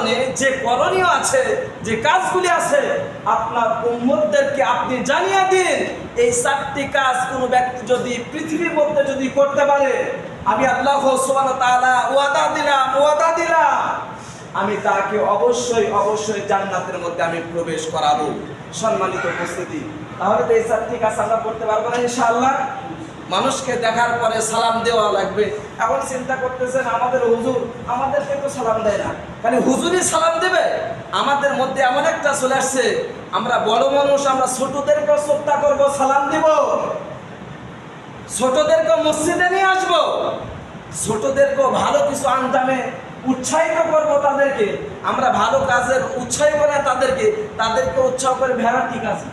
কারণে যে করণীয় আছে, যে কাজগুলি আছে, আপনার উম্মতদেরকে আপনি জানিয়ে দিন। এই 4টি কাজ কোনো ব্যক্তি যদি পৃথিবীর মধ্যে যদি করতে পারে, আমি আল্লাহ সুবহানাহু ওয়া তাআলা ওয়াদা দিলাম আমি তাকে অবশ্যই অবশ্যই জান্নাতের মধ্যে আমি প্রবেশ করাবো। সম্মানিত উপস্থিতি, তাহলে তো এই 4টি কাজ আমরা করতে পারবো না ইনশাআল্লাহ। মানুষকে দেখার পরে সালাম দেওয়া লাগবে। এখন চিন্তা করতেছেন আমাদের হুজুর আমাদেরকে তো সালাম দেয় না, খালি হুজুরই সালাম দেবে। আমাদের মধ্যে এমন একটা চলে আসছে, আমরা বড় মানুষ, আমরা ছোটদেরকেও শ্রদ্ধা করবো, সালাম দিব, ছোটদেরকেও মসজিদে নিয়ে আসবো, ছোটদেরকেও ভালো কিছু আঞ্জামে উৎসাহিত করবো। তাদেরকে আমরা ভালো কাজের উৎসাহ করে তাদেরকে উৎসাহ করে ভ্যারাইটি কাজে,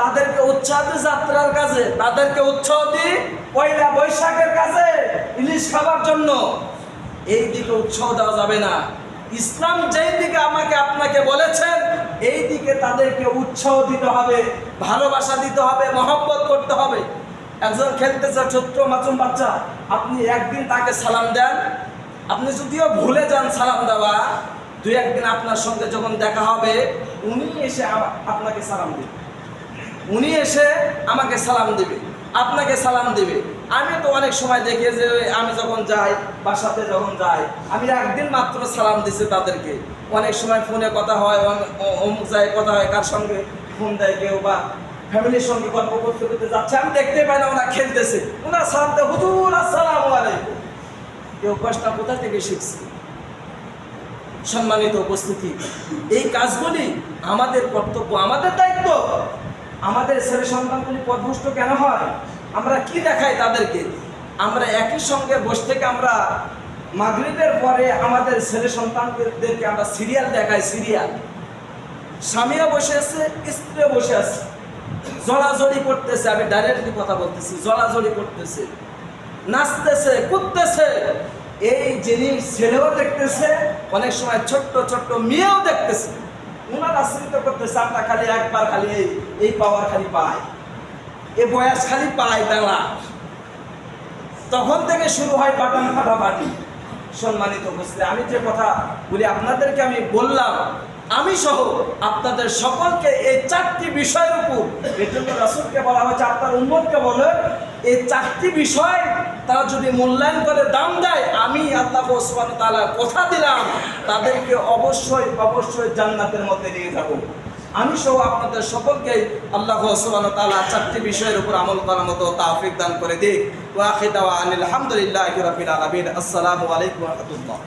তাদেরকে উৎসাহ দিই যাত্রার কাজে, তাদেরকে উৎসাহ দিই পয়লা বৈশাখের কাজে ইলিশ খাবার জন্য। এই দিকে উৎসাহ দেওয়া যাবে না। ইসলাম যেই দিকে আমাকে আপনাকে বলেছেন এই দিকে তাদেরকে উৎসাহ দিতে হবে, ভালোবাসা দিতে হবে, মহব্বত করতে হবে। একজন খেলতেছে ছোট্ট মাসুম বাচ্চা, আপনি একদিন তাকে সালাম দেন, আপনি যদিও ভুলে যান সালাম দেওয়া, 2-1 দিন আপনার সঙ্গে যখন দেখা হবে উনি এসে আপনাকে সালাম দেবে, উনি এসে আমাকে সালাম দেবে, আপনাকে সালাম দেবে। আমি তো অনেক সময় দেখি যে আমি যখন যাই, বাসাতে যখন যাই, আমি একদিন মাত্র সালাম দিছি তাদেরকে। অনেক সময় ফোনে কথা হয়, অমুক জায়গায় কথা হয়, কার সঙ্গে ফোন দেয় কেউ, বা ফ্যামিলির সঙ্গে গল্প করতে করতে যাচ্ছে, আমি দেখতে পাই না ওরা খেলতেছে, ওনার সালাম দেয় হুজুর আসসালামু আলাইকুম। এই অভ্যাসটা কোথা থেকে শিখছি? সম্মানিত উপস্থিতি, এই কাজগুলি আমাদের কর্তব্য, আমাদের দায়িত্ব। আমাদের ছেলে সন্তানগুলি পথভ্রষ্ট কেন হয়? আমরা কি দেখাই তাদেরকে? আমরা একই সঙ্গে বসে থেকে আমরা মাগরিবের পরে আমাদের ছেলে সন্তানদেরকে আমরা সিরিয়াল দেখাই, সিরিয়াল। স্বামীও বসে আছে, স্ত্রীও বসে আছে, জড়াজড়ি করতেছে, আমি ডাইরেক্টলি কথা বলতেছি, জড়াজড়ি করতেছে, নাচতেছে, কুদতেছে। এই জিনিস ছেলেও দেখতেছে, অনেক সময় ছোট্ট ছোট্ট মেয়েও দেখতেছে। ওনারা আশ্রিত করতেছে, আমরা খালি একবার খালি এই পাওয়ার খালি পাই, এই বয়স খালি পাই তারা। তখন থেকে শুরু হয় বাটন ফাটাফাটি। সম্মানিত উপস্থিতি, আমি যে কথা বলি আপনাদেরকে আমি বললাম, আমি সহ আপনাদের সকলকে এই 4টি বিষয়ের উপর, এর জন্য রাসূলকে বলা হয়েছে আপনার উম্মতকে বলে এই 4টি বিষয় তারা যদি মূল্যায়ন করে দাম দেয়, আমি আল্লাহ সুবহানাহু ওয়া তাআলা কথা দিলাম তাদেরকে অবশ্যই অবশ্যই জান্নাতের মধ্যে নিয়ে যাব। আমি সহ আপনাদের সকলকে আল্লাহ সুবহানাহু ওয়া তাআলা 4টি বিষয়ের উপর আমল করার মতো তৌফিক দান করে দিক। ওয়া আখিরু দাওয়ানা আলহামদুলিল্লাহি রাব্বিল আলামিন। আসসালামু আলাইকুম ওয়া রাহমাতুল্লাহ।